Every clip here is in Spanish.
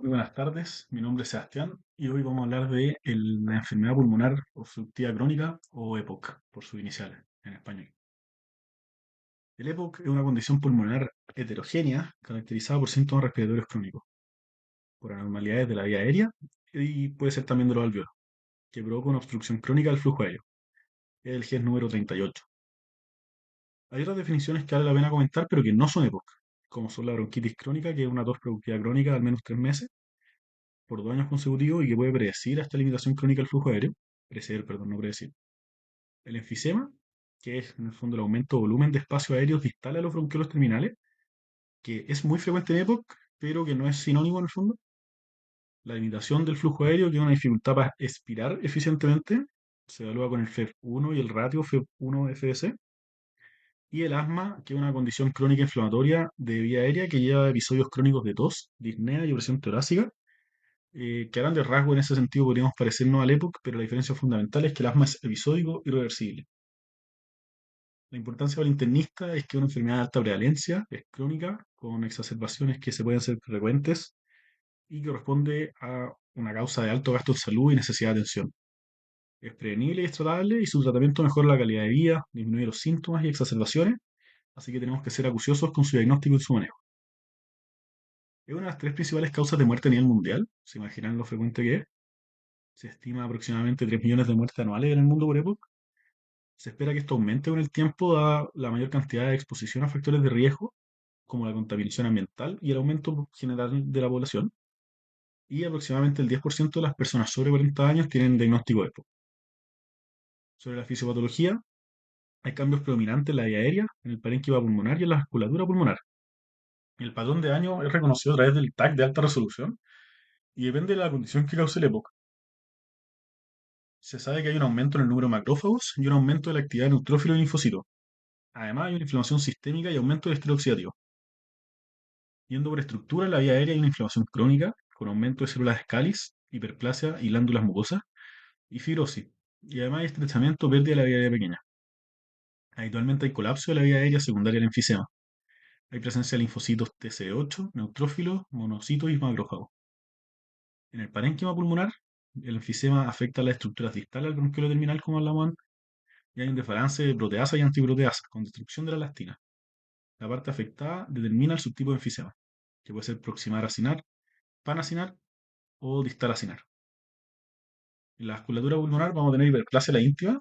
Muy buenas tardes, mi nombre es Sebastián y hoy vamos a hablar de la enfermedad pulmonar obstructiva crónica o EPOC, por sus iniciales en español. El EPOC es una condición pulmonar heterogénea caracterizada por síntomas respiratorios crónicos, por anormalidades de la vía aérea y puede ser también de los alveolos, que provoca una obstrucción crónica del flujo aéreo. Es el GES número 38. Hay otras definiciones que vale la pena comentar, pero que no son EPOC, como son la bronquitis crónica, que es una tos productiva crónica de al menos 3 meses, por 2 años consecutivos y que puede predecir esta limitación crónica del flujo aéreo. Preceder, perdón, no predecir. El enfisema, que es en el fondo el aumento de volumen de espacio aéreo distal a los bronquiolos terminales, que es muy frecuente en EPOC, pero que no es sinónimo en el fondo. La limitación del flujo aéreo, que es una dificultad para expirar eficientemente, se evalúa con el FEV1 y el ratio FEV1-FDC. Y el asma, que es una condición crónica inflamatoria de vía aérea que lleva episodios crónicos de tos, disnea y opresión torácica, que a grandes rasgos en ese sentido podríamos parecernos al EPOC, pero la diferencia fundamental es que el asma es episódico y reversible. La importancia para el internista es que es una enfermedad de alta prevalencia, es crónica, con exacerbaciones que se pueden ser frecuentes y que responde a una causa de alto gasto en salud y necesidad de atención. Es prevenible y es tratable y su tratamiento mejora la calidad de vida, disminuye los síntomas y exacerbaciones, así que tenemos que ser acuciosos con su diagnóstico y su manejo. Es una de las tres principales causas de muerte a nivel mundial, se imaginan lo frecuente que es. Se estima aproximadamente 3 millones de muertes anuales en el mundo por época. Se espera que esto aumente con el tiempo, dada la mayor cantidad de exposición a factores de riesgo como la contaminación ambiental y el aumento general de la población, y aproximadamente el 10% de las personas sobre 40 años tienen diagnóstico de EPOC. Sobre la fisiopatología, hay cambios predominantes en la vía aérea, en el parénquima pulmonar y en la vasculatura pulmonar. El patrón de daño es reconocido a través del TAC de alta resolución y depende de la condición que cause el EPOC. Se sabe que hay un aumento en el número de macrófagos y un aumento de la actividad de neutrófilos y linfocitos. Además, hay una inflamación sistémica y aumento del estrés oxidativo. Yendo por estructura, en la vía aérea hay una inflamación crónica, con aumento de células de Scalis, hiperplasia y glándulas mucosas, y fibrosis. Y además hay estrechamiento, pérdida de la vía aérea pequeña. Habitualmente hay colapso de la vía aérea secundaria al enfisema. Hay presencia de linfocitos TCD8, neutrófilos, monocitos y macrófagos. En el parénquima pulmonar, el enfisema afecta a las estructuras distales al bronquiolo terminal, como hablamos antes, y hay un desbalance de proteasa y antiproteasa, con destrucción de la elastina. La parte afectada determina el subtipo de enfisema, que puede ser proximal acinar, panacinar o distal acinar. En la vasculatura pulmonar vamos a tener hiperplasia de la íntima,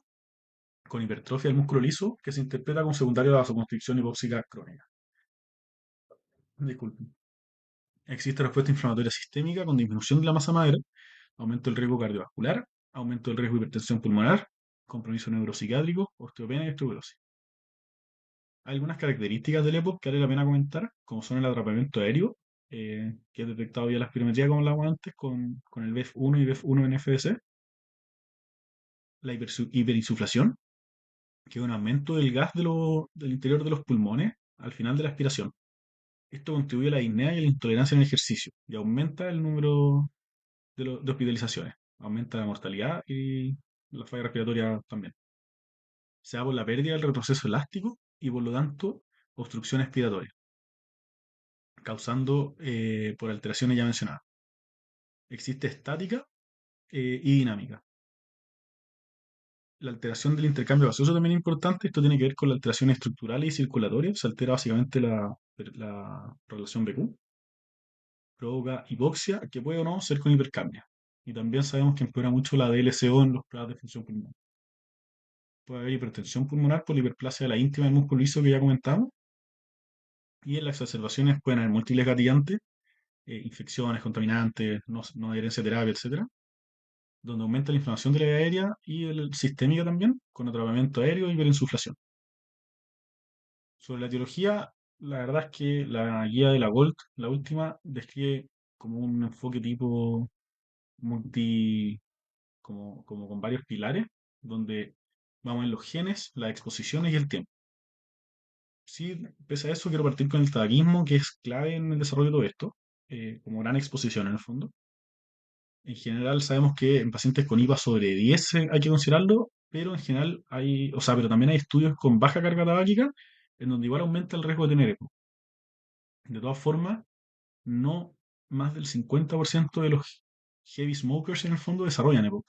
con hipertrofia del músculo liso, que se interpreta como secundario a la vasoconstricción hipóxica crónica. Disculpen. Existe respuesta inflamatoria sistémica con disminución de la masa madre, aumento del riesgo cardiovascular, aumento del riesgo de hipertensión pulmonar, compromiso neuropsiquiátrico, osteopenia y osteoporosis. Hay algunas características del EPOC que vale la pena comentar, como son el atrapamiento aéreo, que es detectado vía la espirometría, como hablábamos antes, con el BEF1 y BEF1 en FDC, la hiperinsuflación, que es un aumento del gas del interior de los pulmones al final de la aspiración. Esto contribuye a la disnea y a la intolerancia en el ejercicio y aumenta el número de hospitalizaciones, aumenta la mortalidad y la falla respiratoria también. Se da por la pérdida del retroceso elástico y por lo tanto obstrucción expiratoria, causando por alteraciones ya mencionadas. Existe estática y dinámica. La alteración del intercambio gaseoso también es importante. Esto tiene que ver con las alteraciones estructurales y circulatorias. Se altera básicamente la relación BQ. Provoca hipoxia, que puede o no ser con hipercapnia. Y también sabemos que empeora mucho la DLCO en los pruebas de función pulmonar. Puede haber hipertensión pulmonar por la hiperplasia de la íntima del músculo liso que ya comentamos. Y en las exacerbaciones pueden haber múltiples gatillantes, infecciones, contaminantes, no adherencia a terapia, etcétera, donde aumenta la inflamación de la vía aérea y el sistémica también, con atrapamiento aéreo y hiperinsuflación. Sobre la etiología, la verdad es que la guía de la Gold, la última, describe como un enfoque tipo multi, como con varios pilares, donde vamos en los genes, las exposiciones y el tiempo. Sí, pese a eso, quiero partir con el tabaquismo, que es clave en el desarrollo de todo esto, como gran exposición en el fondo. En general sabemos que en pacientes con IVA sobre 10 hay que considerarlo, pero en general hay, o sea, pero también hay estudios con baja carga tabáquica en donde igual aumenta el riesgo de tener EPO. De todas formas, no más del 50% de los heavy smokers en el fondo desarrollan EPOC.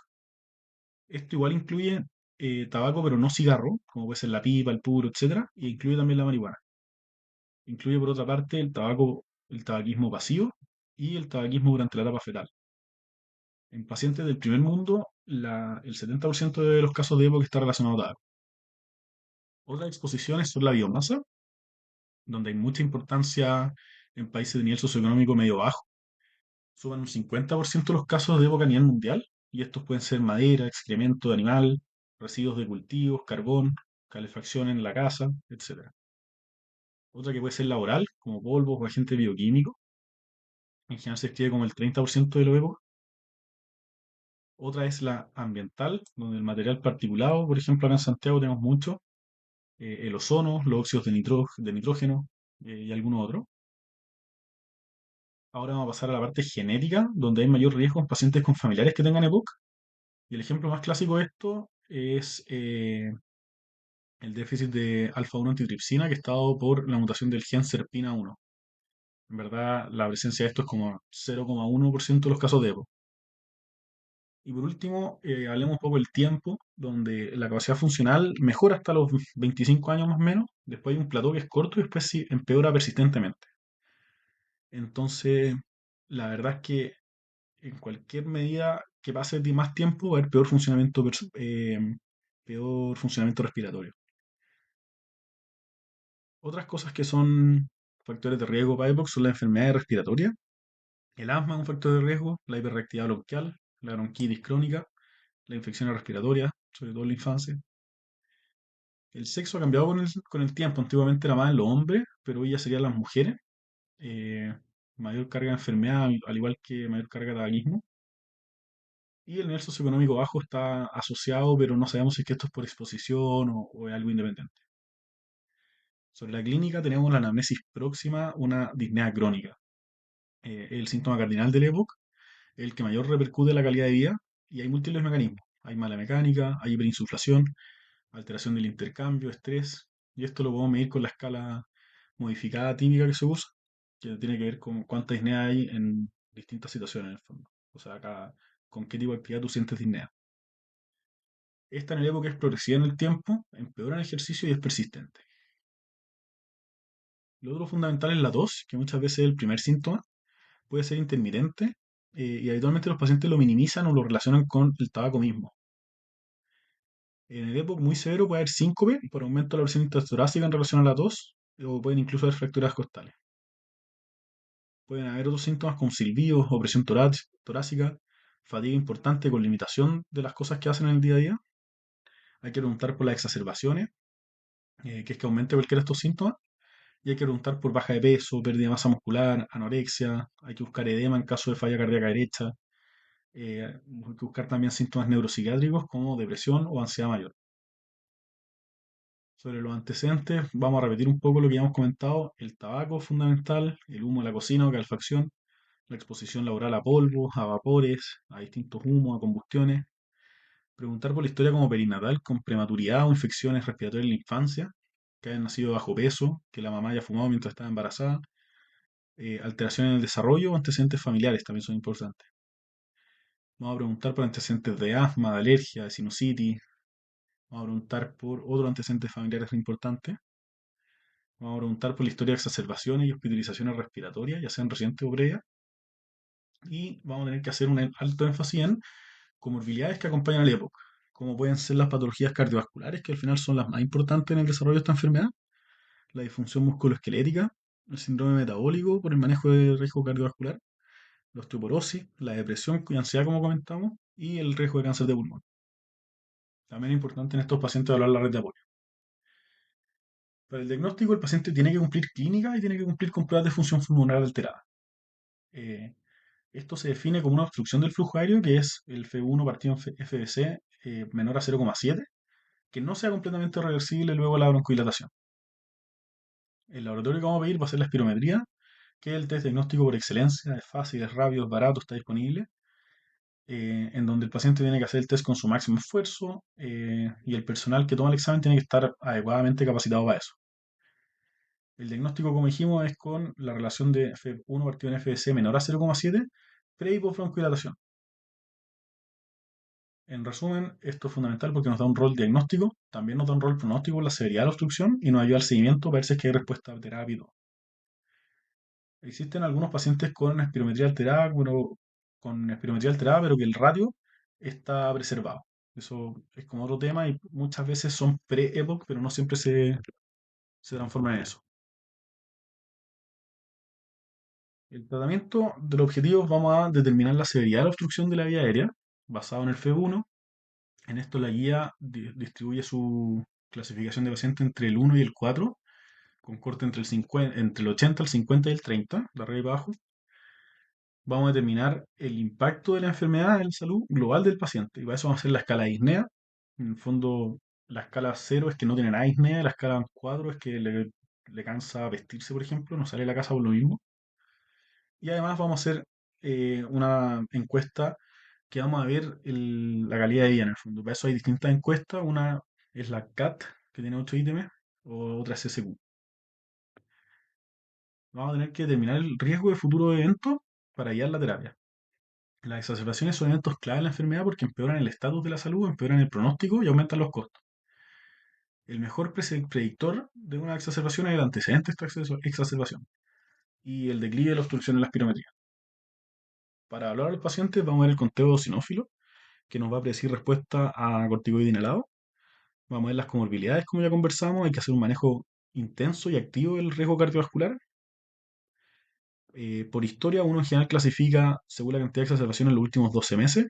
Esto igual incluye tabaco, pero no cigarro, como puede ser la pipa, el puro, etcétera, y incluye también la marihuana. Incluye por otra parte el tabaco, el tabaquismo pasivo y el tabaquismo durante la etapa fetal. En pacientes del primer mundo, el 70% de los casos de EPOC está relacionado a tabaco. Otras exposiciones son la biomasa, donde hay mucha importancia en países de nivel socioeconómico medio bajo. Suman un 50% los casos de EPOC a nivel mundial, y estos pueden ser madera, excremento de animal, residuos de cultivos, carbón, calefacción en la casa, etcétera. Otra que puede ser laboral, como polvos o agentes bioquímicos. En general se escribe como el 30% de los EPOC. Otra es la ambiental, donde el material particulado, por ejemplo, acá en Santiago tenemos mucho, el ozono, los óxidos de nitrógeno y algunos otros. Ahora vamos a pasar a la parte genética, donde hay mayor riesgo en pacientes con familiares que tengan EPOC. Y el ejemplo más clásico de esto es el déficit de alfa-1 antitripsina, que está dado por la mutación del gen SERPINA1. En verdad, la presencia de esto es como 0,1% de los casos de EPOC. Y por último, hablemos un poco del tiempo, donde la capacidad funcional mejora hasta los 25 años más o menos, después hay un plató que es corto y después sí empeora persistentemente. Entonces, la verdad es que en cualquier medida que pase de más tiempo va a haber peor funcionamiento respiratorio. Otras cosas que son factores de riesgo para EPOC son las enfermedades respiratorias. El asma es un factor de riesgo, la hiperreactividad bronquial, la bronquitis crónica, las infecciones respiratorias, sobre todo en la infancia. El sexo ha cambiado con el tiempo. Antiguamente era más en los hombres, pero hoy ya serían las mujeres. Eh, Mayor carga de enfermedad, al igual que mayor carga de tabaquismo. Y el nivel socioeconómico bajo está asociado, pero no sabemos si es que esto es por exposición o es algo independiente. Sobre la clínica tenemos la anamnesis próxima, una disnea crónica. El síntoma cardinal del EPOC, el que mayor repercute en la calidad de vida, y hay múltiples mecanismos. Hay mala mecánica, hay hiperinsuflación, alteración del intercambio, estrés, y esto lo podemos medir con la escala modificada típica que se usa, que tiene que ver con cuánta disnea hay en distintas situaciones en el fondo. O sea, acá, con qué tipo de actividad tú sientes disnea. Esta en el época es progresiva en el tiempo, empeora en el ejercicio y es persistente. Lo otro fundamental es la tos, que muchas veces es el primer síntoma, puede ser intermitente y habitualmente los pacientes lo minimizan o lo relacionan con el tabaco mismo. En el EPOC muy severo puede haber síncope por aumento de la presión torácica en relación a la tos, o pueden incluso haber fracturas costales. Pueden haber otros síntomas como silbidos, opresión torácica, fatiga importante con limitación de las cosas que hacen en el día a día. Hay que preguntar por las exacerbaciones, que es que aumente cualquiera de estos síntomas. Y hay que preguntar por baja de peso, pérdida de masa muscular, anorexia. Hay que buscar edema en caso de falla cardíaca derecha. Hay que buscar también síntomas neuropsiquiátricos como depresión o ansiedad mayor. Sobre los antecedentes, vamos a repetir un poco lo que ya hemos comentado. El tabaco fundamental, el humo de la cocina o calefacción, la exposición laboral a polvos, a vapores, a distintos humos, a combustiones. Preguntar por la historia como perinatal con prematuridad o infecciones respiratorias en la infancia, que hayan nacido bajo peso, que la mamá haya fumado mientras estaba embarazada, alteraciones en el desarrollo o antecedentes familiares también son importantes. Vamos a preguntar por antecedentes de asma, de alergia, de sinusitis. Vamos a preguntar por otros antecedentes familiares importantes. Vamos a preguntar por la historia de exacerbaciones y hospitalizaciones respiratorias, ya sean recientes o previas. Y vamos a tener que hacer un alto énfasis en comorbilidades que acompañan al EPOC, como pueden ser las patologías cardiovasculares, que al final son las más importantes en el desarrollo de esta enfermedad, la disfunción musculoesquelética, el síndrome metabólico por el manejo de riesgo cardiovascular, la osteoporosis, la depresión y ansiedad, como comentamos, y el riesgo de cáncer de pulmón. También es importante en estos pacientes hablar la red de apoyo. Para el diagnóstico, el paciente tiene que cumplir clínica y tiene que cumplir con pruebas de función pulmonar alterada. Eh, Esto se define como una obstrucción del flujo aéreo, que es el F1 partido en FBC menor a 0,7, que no sea completamente reversible luego de la broncodilatación. El laboratorio que vamos a pedir va a ser la espirometría, que es el test diagnóstico por excelencia, es fácil, es rápido, es barato, está disponible, en donde el paciente tiene que hacer el test con su máximo esfuerzo y el personal que toma el examen tiene que estar adecuadamente capacitado para eso. El diagnóstico, como dijimos, es con la relación de F1 partido en FDC menor a 0,7 pre y post broncodilatación. En resumen, esto es fundamental porque nos da un rol diagnóstico, también nos da un rol pronóstico por la severidad de la obstrucción y nos ayuda al seguimiento para ver si es que hay respuesta terapia y todo. Existen algunos pacientes con espirometría alterada, pero que el ratio está preservado. Eso es como otro tema y muchas veces son pre-EPOC, pero no siempre se transforman en eso. El tratamiento del objetivo vamos a determinar la severidad de la obstrucción de la vía aérea, basado en el FEB1. En esto la guía distribuye su clasificación de paciente entre el 1 y el 4, con corte entre el 80, el 50 y el 30, de arriba y abajo. Vamos a determinar el impacto de la enfermedad en la salud global del paciente. Y para eso vamos a hacer la escala de ISNEA. En el fondo, la escala 0 es que no tiene nada de ISNEA, la escala 4 es que le cansa vestirse, por ejemplo, no sale de la casa por lo mismo. Y además vamos a hacer una encuesta que vamos a ver la calidad de vida en el fondo. Para eso hay distintas encuestas. Una es la CAT, que tiene 8 ítems, o otra es SQ. Vamos a tener que determinar el riesgo de futuro eventos para guiar la terapia. Las exacerbaciones son eventos clave en la enfermedad porque empeoran el estatus de la salud, empeoran el pronóstico y aumentan los costos. El mejor predictor de una exacerbación es el antecedente de esta exacerbación y el declive de la obstrucción en la espirometría. Para hablar a los pacientes vamos a ver el conteo eosinófilo, que nos va a predecir respuesta a corticoide inhalado. Vamos a ver las comorbilidades, como ya conversamos, hay que hacer un manejo intenso y activo del riesgo cardiovascular. Por historia, uno en general clasifica según la cantidad de exacerbación en los últimos 12 meses,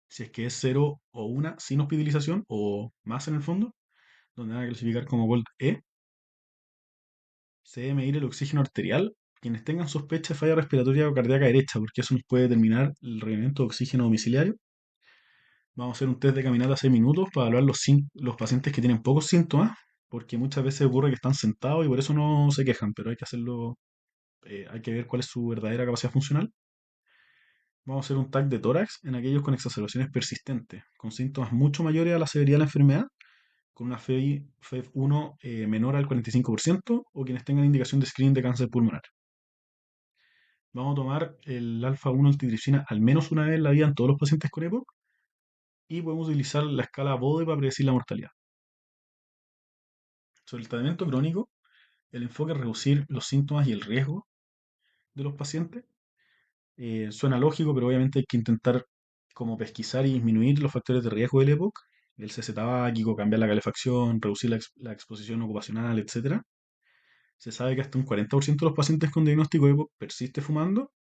si es que es cero o una sin hospitalización o más en el fondo, donde van a clasificar como Gold E. Se debe medir el oxígeno arterial. Quienes tengan sospecha de falla respiratoria o cardíaca derecha, porque eso nos puede determinar el requerimiento de oxígeno domiciliario. Vamos a hacer un test de caminata 6 minutos para evaluar los pacientes que tienen pocos síntomas, porque muchas veces ocurre que están sentados y por eso no se quejan, pero hay que hacerlo, hay que ver cuál es su verdadera capacidad funcional. Vamos a hacer un TAC de tórax en aquellos con exacerbaciones persistentes, con síntomas mucho mayores a la severidad de la enfermedad, con una FEV1 menor al 45%, o quienes tengan indicación de screening de cáncer pulmonar. Vamos a tomar el alfa-1 antitripsina al menos una vez en la vida en todos los pacientes con EPOC y podemos utilizar la escala BODE para predecir la mortalidad. Sobre el tratamiento crónico, el enfoque es reducir los síntomas y el riesgo de los pacientes. Suena lógico, pero obviamente hay que intentar como pesquisar y disminuir los factores de riesgo del EPOC, el cese tabáquico, cambiar la calefacción, reducir la exposición ocupacional, etc. Se sabe que hasta un 40% de los pacientes con diagnóstico EPOC persiste fumando.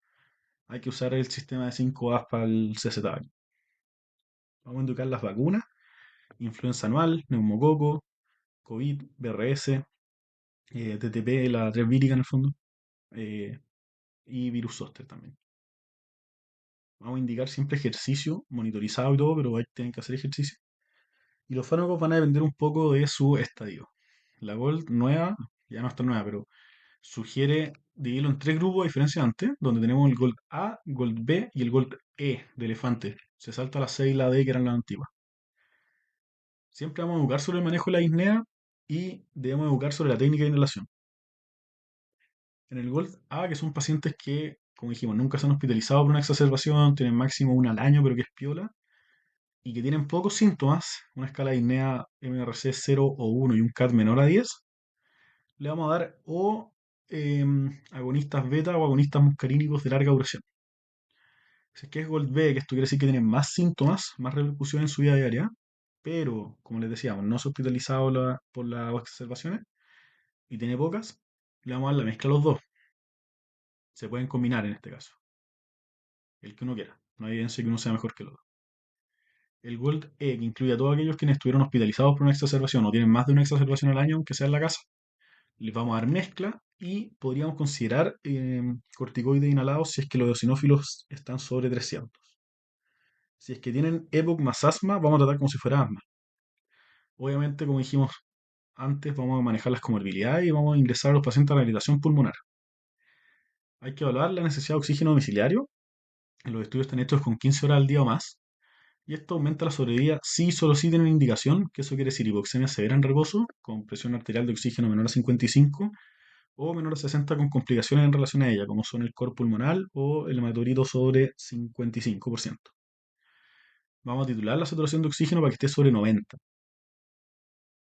Hay que usar el sistema de 5 A's para el cese tabáquico. Vamos a indicar las vacunas: influenza anual, neumococo, COVID, BRS, TTP, la 3 vírica en el fondo, eh, y virus zóster también. Vamos a indicar siempre ejercicio, monitorizado y todo, pero tienen que hacer ejercicio. Y los fármacos van a depender un poco de su estadio. La Gold nueva, ya no está nueva, pero sugiere dividirlo en tres grupos a diferencia de antes, donde tenemos el Gold A, Gold B y el Gold E de elefante. Se salta la C y la D que eran las antiguas. Siempre vamos a educar sobre el manejo de la disnea y debemos educar sobre la técnica de inhalación. En el Gold A, que son pacientes que, como dijimos, nunca se han hospitalizado por una exacerbación, tienen máximo una al año, pero que es piola, y que tienen pocos síntomas, una escala de INEA MRC 0 o 1 y un CAT menor a 10, le vamos a dar o agonistas beta o agonistas muscarínicos de larga duración. Si es que es Gold B, que esto quiere decir que tienen más síntomas, más repercusión en su vida diaria, pero, como les decíamos, no se ha hospitalizado por las exacerbaciones y tiene pocas, le vamos a dar la mezcla a los dos. Se pueden combinar en este caso, el que uno quiera. No hay evidencia que uno sea mejor que el otro. El Gold E, que incluye a todos aquellos quienes estuvieron hospitalizados por una exacerbación o tienen más de una exacerbación al año, aunque sea en la casa. Les vamos a dar mezcla y podríamos considerar corticoides inhalados si es que los eosinófilos están sobre 300. Si es que tienen EPOC más asma, vamos a tratar como si fuera asma. Obviamente, como dijimos antes, vamos a manejar las comorbilidades y vamos a ingresar a los pacientes a rehabilitación pulmonar. Hay que evaluar la necesidad de oxígeno domiciliario. Los estudios están hechos con 15 horas al día o más. Y esto aumenta la sobrevida si solo sí tienen indicación, que eso quiere decir hipoxemia severa en reposo, con presión arterial de oxígeno menor a 55, o menor a 60 con complicaciones en relación a ella, como son el cor pulmonar o el hematorito sobre 55%. Vamos a titular la saturación de oxígeno para que esté sobre 90.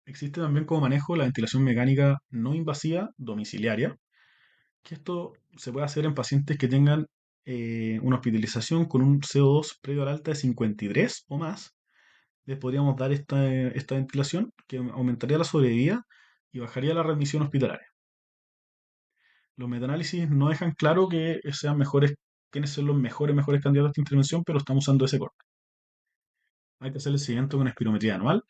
Existe también como manejo la ventilación mecánica no invasiva domiciliaria, que esto se puede hacer en pacientes que tengan una hospitalización con un CO2 previo al alta de 53 o más. Les podríamos dar esta ventilación que aumentaría la sobrevida y bajaría la readmisión hospitalaria. Los metaanálisis no dejan claro que sean mejores, quiénes son los mejores candidatos a esta intervención, pero estamos usando ese corte. Hay que hacer el seguimiento con espirometría anual.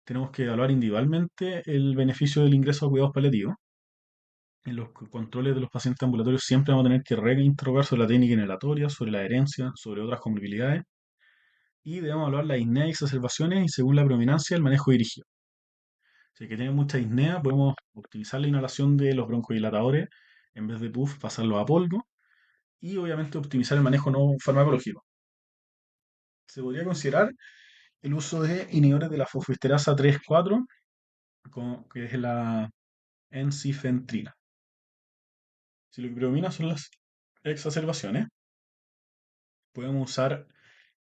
Tenemos que evaluar individualmente el beneficio del ingreso a cuidados paliativos. En los controles de los pacientes ambulatorios siempre vamos a tener que reinterrogar sobre la técnica inhalatoria, sobre la herencia, sobre otras comorbilidades y debemos evaluar la disnea y exacerbaciones y según la predominancia el manejo dirigido. Si es que tiene mucha disnea, podemos optimizar la inhalación de los broncodilatadores en vez de puff, pasarlo a polvo y obviamente optimizar el manejo no farmacológico. Se podría considerar el uso de inhibidores de la fosfodiesterasa 3,4, que es la ensifentrina. Si lo que predomina son las exacerbaciones, podemos usar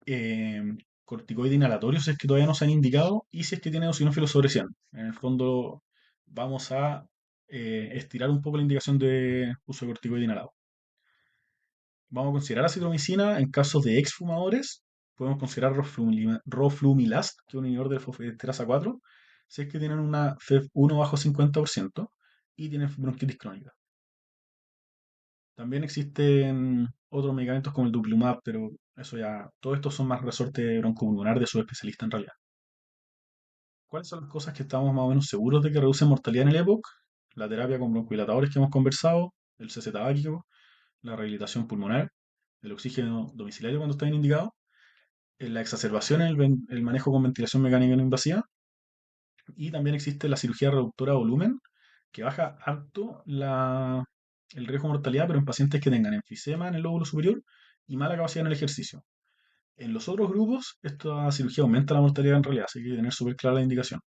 eh, corticoide inhalatorios si es que todavía no se han indicado y si es que tiene eosinófilos sobre 100. En el fondo vamos a estirar un poco la indicación de uso de corticoide inhalado. Vamos a considerar acitromicina en casos de exfumadores. Podemos considerar roflumilast, que es un inhibidor de fosfodiesterasa 4, si es que tienen una FEV1 bajo 50% y tienen bronquitis crónica. También existen otros medicamentos como el dupilumab, pero eso ya, todos estos son más resorte broncopulmonar de su especialista en realidad. ¿Cuáles son las cosas que estamos más o menos seguros de que reducen mortalidad en el EPOC? La terapia con broncodilatadores que hemos conversado, el CC tabáquico, la rehabilitación pulmonar, el oxígeno domiciliario cuando está bien indicado, la exacerbación en el manejo con ventilación mecánica no invasiva y también existe la cirugía reductora de volumen que baja harto el riesgo de mortalidad, pero en pacientes que tengan enfisema en el lóbulo superior y mala capacidad en el ejercicio. En los otros grupos, esta cirugía aumenta la mortalidad en realidad, así que hay que tener súper clara la indicación.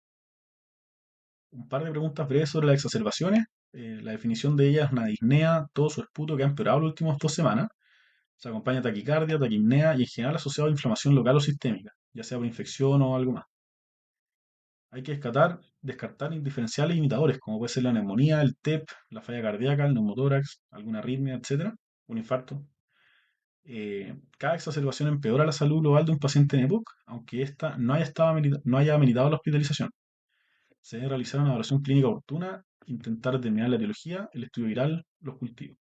Un par de preguntas breves sobre las exacerbaciones. La definición de ellas es una disnea, todo su esputo que ha empeorado las últimas 2 semanas. Se acompaña de taquicardia, taquipnea y en general asociado a inflamación local o sistémica, ya sea por infección o algo más. Hay que descartar indiferenciales imitadores, como puede ser la neumonía, el TEP, la falla cardíaca, el neumotórax, alguna arritmia, etcétera, un infarto. Cada exacerbación empeora la salud global de un paciente en EPOC, aunque ésta no haya ameritado la hospitalización. Se debe realizar una evaluación clínica oportuna, intentar determinar la etiología, el estudio viral, los cultivos.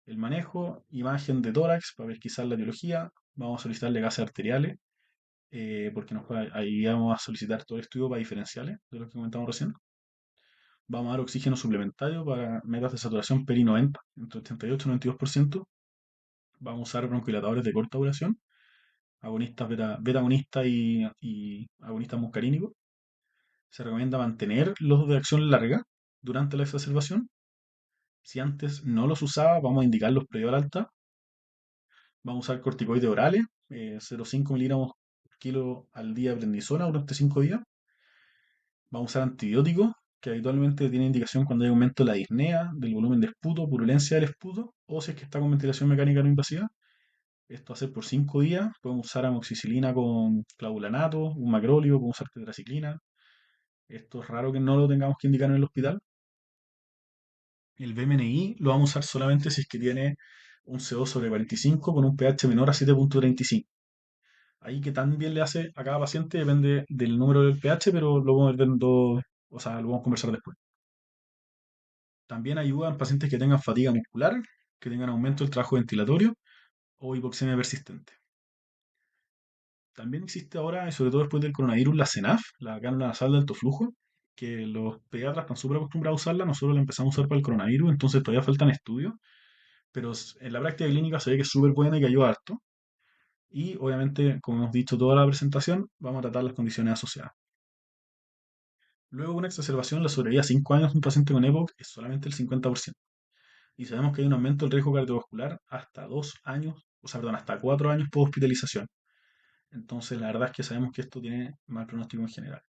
El manejo, imagen de tórax para ver quizás la etiología. Vamos a solicitarle gases arteriales, porque ahí vamos a solicitar todo el estudio para diferenciales, de lo que comentamos recién. Vamos a dar oxígeno suplementario para metas de saturación PERI 90, entre 88 y 92%. Vamos a usar broncodilatadores de corta duración, agonistas beta agonistas y agonistas muscarínicos. Se recomienda mantener los de acción larga durante la exacerbación. Si antes no los usaba, vamos a indicarlos previo al alta. Vamos a usar corticoides orales, 0,5 miligramos por kilo al día de prednisona durante 5 días. Vamos a usar antibióticos, que habitualmente tienen indicación cuando hay aumento de la disnea, del volumen de esputo, purulencia del esputo, o si es que está con ventilación mecánica no invasiva. Esto va a ser por 5 días. Podemos usar amoxicilina con clavulanato, un macróleo, podemos usar tetraciclina. Esto es raro que no lo tengamos que indicar en el hospital. El BMNI lo vamos a usar solamente si es que tiene un CO sobre 45 con un pH menor a 7,35. Ahí que tan bien le hace a cada paciente depende del número del pH, pero lo vamos a ver o sea, lo vamos a conversar después. También ayuda en pacientes que tengan fatiga muscular, que tengan aumento del trabajo ventilatorio o hipoxemia persistente. También existe ahora, y sobre todo después del coronavirus, la CENAF, la cánula nasal de alto flujo, que los pediatras están súper acostumbrados a usarla, nosotros la empezamos a usar para el coronavirus, entonces todavía faltan estudios, pero en la práctica clínica se ve que es súper buena y que ayuda harto. Y obviamente, como hemos dicho toda la presentación, vamos a tratar las condiciones asociadas. Luego, una exacerbación, la sobrevida a 5 años de un paciente con EPOC es solamente el 50%. Y sabemos que hay un aumento del riesgo cardiovascular hasta 2 años, o sea, perdón, hasta 4 años por hospitalización. Entonces, la verdad es que sabemos que esto tiene mal pronóstico en general.